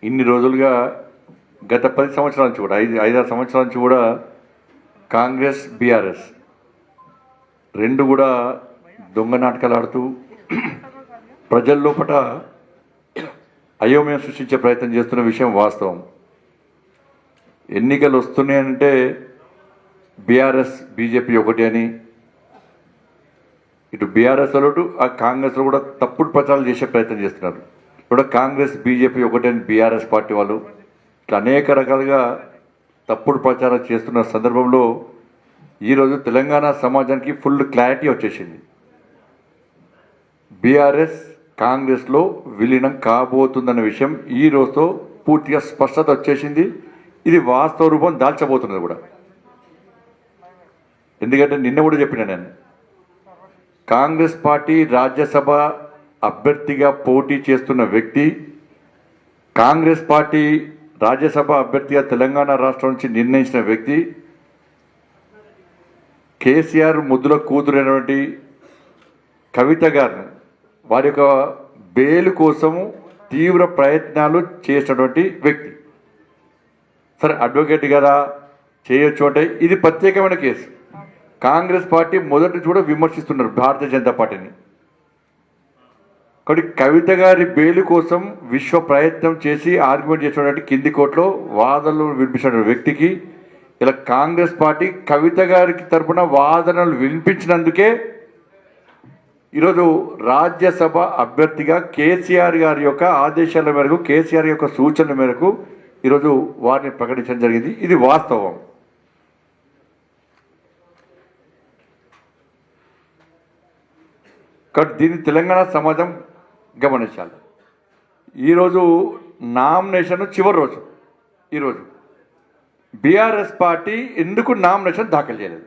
ఇన్ని రోజులుగా గత 10 సంవత్సరాల నుంచి కూడా 5-6 సంవత్సరాల నుంచి కూడా కాంగ్రెస్ బీఆర్ఎస్ రెండు కూడా దొంగ నాటకాలు ఆడుతూ ప్రజల లోపల అయోమయం సృష్టించే ప్రయత్నం చేస్తున్న విషయం వాస్తవం. ఎన్నికలు వస్తున్నాయంటే బీఆర్ఎస్ బీజేపీ ఒకటి అని, ఇటు బీఆర్ఎస్ వాళ్ళు ఆ కాంగ్రెస్లో కూడా తప్పుడు ప్రచారాలు చేసే ప్రయత్నం చేస్తున్నారు. ఇప్పుడు కాంగ్రెస్ బీజేపీ ఒకటి అని బీఆర్ఎస్ పార్టీ వాళ్ళు ఇట్లా అనేక రకాలుగా తప్పుడు ప్రచారం చేస్తున్న సందర్భంలో ఈరోజు తెలంగాణ సమాజానికి ఫుల్ క్లారిటీ వచ్చేసింది. బీఆర్ఎస్ కాంగ్రెస్లో విలీనం కాబోతుందన్న విషయం ఈ రోజుతో పూర్తిగా స్పష్టత వచ్చేసింది. ఇది వాస్తవ రూపం దాల్చబోతున్నది కూడా. ఎందుకంటే నిన్న కూడా చెప్పిన నేను, కాంగ్రెస్ పార్టీ రాజ్యసభ అభ్యర్థిగా పోటీ చేస్తున్న వ్యక్తి, కాంగ్రెస్ పార్టీ రాజ్యసభ అభ్యర్థిగా తెలంగాణ రాష్ట్రం నుంచి నిర్ణయించిన వ్యక్తి, కేసీఆర్ ముద్దుల కూతురైనటువంటి కవిత గారిని వారి యొక్క బెయిల్ కోసము తీవ్ర ప్రయత్నాలు చేసినటువంటి వ్యక్తి. సరే, అడ్వకేట్ కదా చేయొచ్చు అంటే ఇది ప్రత్యేకమైన కేసు. కాంగ్రెస్ పార్టీ మొదటి కూడా విమర్శిస్తున్నారు భారతీయ జనతా పార్టీని. కాబట్టి కవిత గారి బెయిల్ కోసం విశ్వ ప్రయత్నం చేసి ఆర్గ్యుమెంట్ చేసినటువంటి కింది కోర్టులో వాదనలు వినిపించిన వ్యక్తికి ఇలా కాంగ్రెస్ పార్టీ కవిత గారికి తరపున వాదనలు వినిపించినందుకే ఈరోజు రాజ్యసభ అభ్యర్థిగా కేసీఆర్ గారి యొక్క ఆదేశాల మేరకు, కేసీఆర్ యొక్క సూచనల మేరకు ఈరోజు వారిని ప్రకటించడం జరిగింది. ఇది వాస్తవం. కాబట్టి దీన్ని తెలంగాణ సమాజం గమనించాలి. ఈరోజు నామినేషన్ చివరి రోజు. ఈరోజు బీఆర్ఎస్ పార్టీ ఎందుకు నామినేషన్ దాఖలు చేయలేదు?